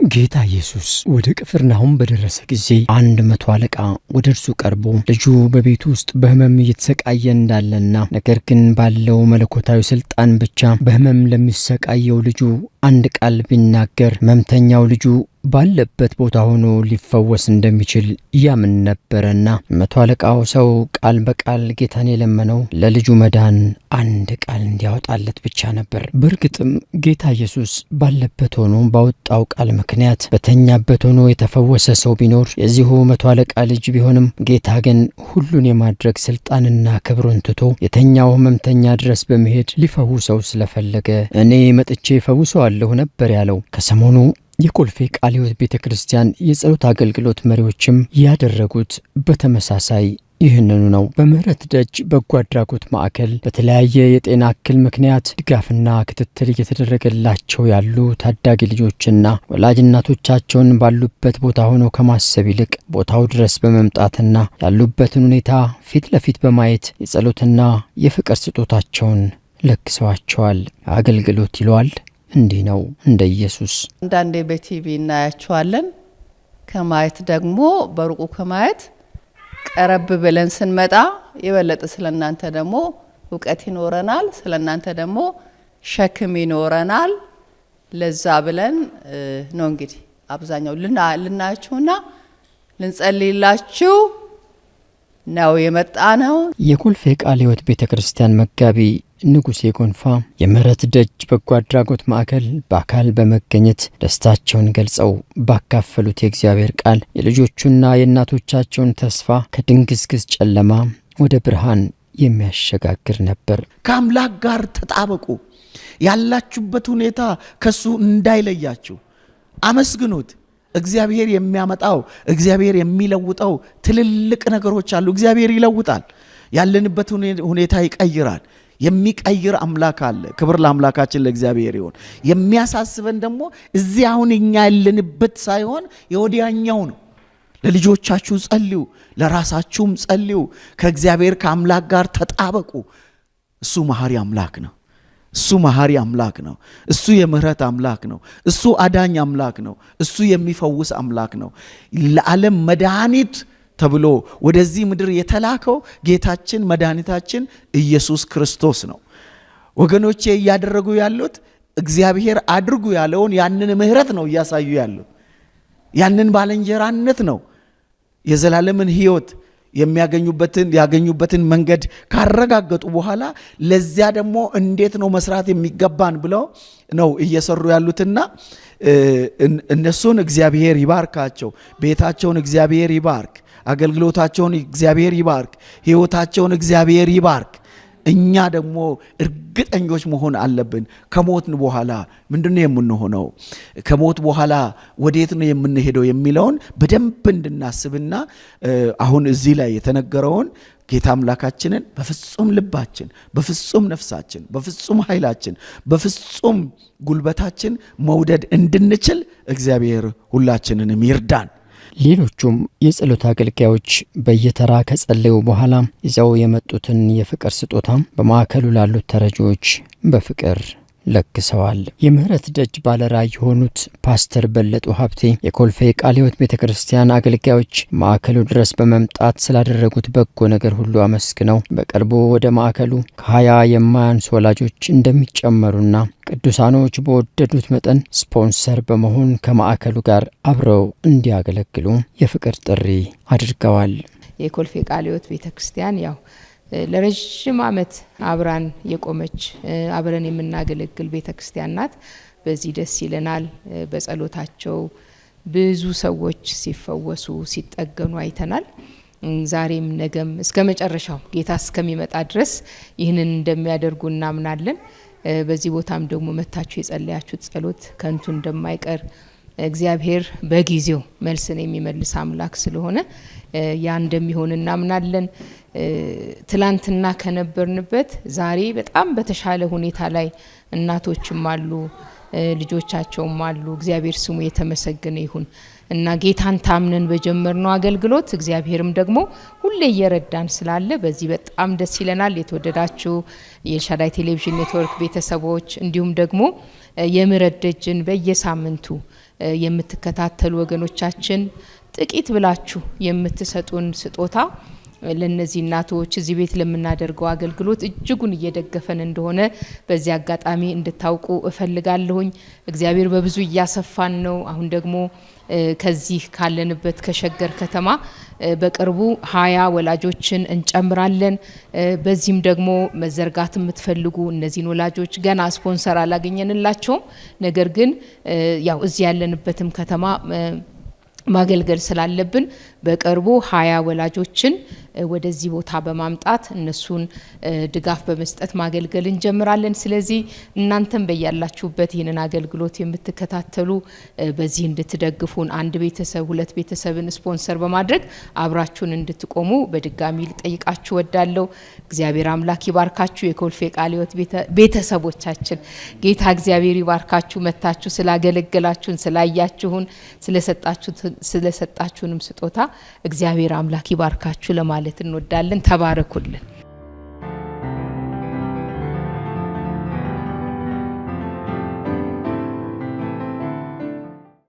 ጌታ ኢየሱስ ወደ ቅፍርናሆም በደረሰ ጊዜ 100 አለቃ ወደ እርሱ ቀርቦ ልጁ በቤቱ ውስጥ በህመም እየተሰቃየ እንዳለና ነገር ግን ባለው መለኮታዊ ስልጣን ብቻ በህመም ለሚሰቃየው ልጁ አንድ ቃል ቢናገር ህመምተኛው ልጁ ባለበት ቦታ ሆኖ ሊፈወስ እንደሚችል ያምን ነበርና 100 አለቃው ሰው ቃል በቃል ጌታን የለመነው ለልጁ መዳን አንድ ቃል እንዲያወጣለት ብቻ ነበር። በእርግጥም ጌታ ኢየሱስ ባለበት ሆኖ ባወጣው ቃል ምክንያት በተኛበት ሆኖ የተፈወሰ ሰው ቢኖር የዚሁ 100 አለቃ ልጅ ቢሆንም ጌታ ግን ሁሉን የማድረግ ስልጣንና ክብሩን ትቶ የተኛው ህመምተኛ ድረስ በመሄድ ሊፈውሰው ስለፈለገ እኔ መጥቼ ፈውሰዋለሁ ነበር ያለው። ከሰሞኑ የኮልፌ ቃለ ሕይወት ቤተክርስቲያን የጸሎት አገልግሎት መሪዎችም ያደረጉት በተመሳሳይ ይህንኑ ነው። በምህረት ደጅ በጎ አድራጎት ማዕከል በተለያየ የጤና እክል ምክንያት ድጋፍና ክትትል እየተደረገላቸው ያሉ ታዳጊ ልጆችና ወላጅ እናቶቻቸውን ባሉበት ቦታ ሆነው ከማሰብ ይልቅ ቦታው ድረስ በመምጣትና ያሉበትን ሁኔታ ፊት ለፊት በማየት የጸሎትና የፍቅር ስጦታቸውን ለግሰዋቸዋል። አገልግሎት ይሏል እንዲህ ነው እንደ ኢየሱስ። አንዳንዴ በቲቪ እናያቸዋለን። ከማየት ደግሞ በሩቁ ከማየት ቀረብ ብለን ስንመጣ የበለጠ ስለናንተ ደግሞ ዕውቀት ይኖረናል፣ ስለናንተ ደግሞ ሸክም ይኖረናል። ለዛ ብለን ነው እንግዲህ አብዛኛው ልናያችሁና ልንጸልይላችሁ ነው የመጣ ነው። የኮልፌ ቃለ ሕይወት ቤተክርስቲያን መጋቢ ንጉሴ ጎንፋ የምህረት ደጅ በጎ አድራጎት ማዕከል በአካል በመገኘት ደስታቸውን ገልጸው ባካፈሉት የእግዚአብሔር ቃል የልጆቹና የእናቶቻቸውን ተስፋ ከድንግዝግዝ ጨለማ ወደ ብርሃን የሚያሸጋግር ነበር። ከአምላክ ጋር ተጣበቁ። ያላችሁበት ሁኔታ ከሱ እንዳይለያችሁ አመስግኑት። እግዚአብሔር የሚያመጣው እግዚአብሔር የሚለውጠው ትልልቅ ነገሮች አሉ። እግዚአብሔር ይለውጣል። ያለንበት ሁኔታ ይቀይራል። የሚቀይር አምላክ አለ። ክብር ለአምላካችን ለእግዚአብሔር ይሁን። የሚያሳስበን ደግሞ እዚህ አሁን እኛ ያለንበት ሳይሆን የወዲያኛው ነው። ለልጆቻችሁ ጸልዩ፣ ለራሳችሁም ጸልዩ። ከእግዚአብሔር ከአምላክ ጋር ተጣበቁ። እሱ መሐሪ አምላክ ነው። እሱ መሐሪ አምላክ ነው። እሱ የምህረት አምላክ ነው። እሱ አዳኝ አምላክ ነው። እሱ የሚፈውስ አምላክ ነው። ለዓለም መድኃኒት ተብሎ ወደዚህ ምድር የተላከው ጌታችን መድኃኒታችን ኢየሱስ ክርስቶስ ነው። ወገኖቼ እያደረጉ ያሉት እግዚአብሔር አድርጉ ያለውን ያንን ምህረት ነው እያሳዩ ያሉት። ያንን ባልንጀራነት ነው። የዘላለምን ሕይወት ያገኙበትን መንገድ ካረጋገጡ በኋላ ለዚያ ደግሞ እንዴት ነው መስራት የሚገባን ብለው ነው እየሰሩ ያሉትና እነሱን እግዚአብሔር ይባርካቸው። ቤታቸውን እግዚአብሔር ይባርክ። አገልግሎታቸውን እግዚአብሔር ይባርክ። ሕይወታቸውን እግዚአብሔር ይባርክ። እኛ ደግሞ እርግጠኞች መሆን አለብን። ከሞትን በኋላ ምንድነው የምንሆነው? ከሞት በኋላ ወዴት ነው የምንሄደው የሚለውን በደንብ እንድናስብና አሁን እዚህ ላይ የተነገረውን ጌታ አምላካችንን በፍጹም ልባችን፣ በፍጹም ነፍሳችን፣ በፍጹም ኃይላችን፣ በፍጹም ጉልበታችን መውደድ እንድንችል እግዚአብሔር ሁላችንንም ይርዳን። ሌሎቹም የጸሎት አገልጋዮች በየተራ ከጸለዩ በኋላ ይዘው የመጡትን የፍቅር ስጦታ በማዕከሉ ላሉት ተረጂዎች በፍቅር ለግሰዋል። የምህረት ደጅ ባለራዕይ የሆኑት ፓስተር በለጡ ሀብቴ የኮልፌ ቃለ ሕይወት ቤተክርስቲያን አገልጋዮች ማዕከሉ ድረስ በመምጣት ስላደረጉት በጎ ነገር ሁሉ አመስግነው በቅርቡ ወደ ማዕከሉ ከ20 የማያንሱ ወላጆች እንደሚጨመሩና ቅዱሳኖች በወደዱት መጠን ስፖንሰር በመሆን ከማዕከሉ ጋር አብረው እንዲያገለግሉ የፍቅር ጥሪ አድርገዋል። የኮልፌ ቃለ ሕይወት ቤተክርስቲያን ያው ለረጅም ዓመት አብራን የቆመች አብረን የምናገለግል ቤተክርስቲያን ናት። በዚህ ደስ ይለናል። በጸሎታቸው ብዙ ሰዎች ሲፈወሱ ሲጠገኑ አይተናል። ዛሬም ነገም እስከ መጨረሻው ጌታ እስከሚመጣ ድረስ ይህንን እንደሚያደርጉ እናምናለን። በዚህ ቦታም ደግሞ መታችሁ የጸለያችሁት ጸሎት ከንቱ እንደማይቀር እግዚአብሔር በጊዜው መልስን የሚመልስ አምላክ ስለሆነ ያ እንደሚሆን እናምናለን። ትላንትና ከነበርንበት ዛሬ በጣም በተሻለ ሁኔታ ላይ እናቶችም አሉ፣ ልጆቻቸውም አሉ። እግዚአብሔር ስሙ የተመሰገነ ይሁን እና ጌታን ታምነን በጀመርነው አገልግሎት እግዚአብሔርም ደግሞ ሁሌ እየረዳን ስላለ በዚህ በጣም ደስ ይለናል። የተወደዳችሁ የኤልሻዳይ ቴሌቪዥን ኔትወርክ ቤተሰቦች እንዲሁም ደግሞ የምህረት ደጅን በየሳምንቱ የምትከታተሉ ወገኖቻችን ጥቂት ብላችሁ የምትሰጡን ስጦታ ለነዚህ እናቶች እዚህ ቤት ለምናደርገው አገልግሎት እጅጉን እየደገፈን እንደሆነ በዚህ አጋጣሚ እንድታውቁ እፈልጋለሁኝ። እግዚአብሔር በብዙ እያሰፋን ነው። አሁን ደግሞ ከዚህ ካለንበት ከሸገር ከተማ በቅርቡ 20 ወላጆችን እንጨምራለን። በዚህም ደግሞ መዘርጋት የምትፈልጉ እነዚህን ወላጆች ገና ስፖንሰር አላገኘንላቸውም። ነገር ግን ያው እዚህ ያለንበትም ከተማ ማገልገል ስላለብን በቅርቡ 20 ወላጆችን ወደዚህ ቦታ በማምጣት እነሱን ድጋፍ በመስጠት ማገልገል እንጀምራለን። ስለዚህ እናንተም በያላችሁበት ይህንን አገልግሎት የምትከታተሉ በዚህ እንድትደግፉን አንድ ቤተሰብ ሁለት ቤተሰብን ስፖንሰር በማድረግ አብራችሁን እንድትቆሙ በድጋሚ ልጠይቃችሁ ወዳለሁ። እግዚአብሔር አምላክ ይባርካችሁ። የኮልፌ ቃለ ሕይወት ቤተሰቦቻችን ጌታ እግዚአብሔር ይባርካችሁ። መታችሁ ስላገለገላችሁን፣ ስላያችሁን፣ ስለሰጣችሁንም ስጦታ እግዚአብሔር አምላክ ይባርካችሁ ለማለት እንወዳለን። ተባረኩልን።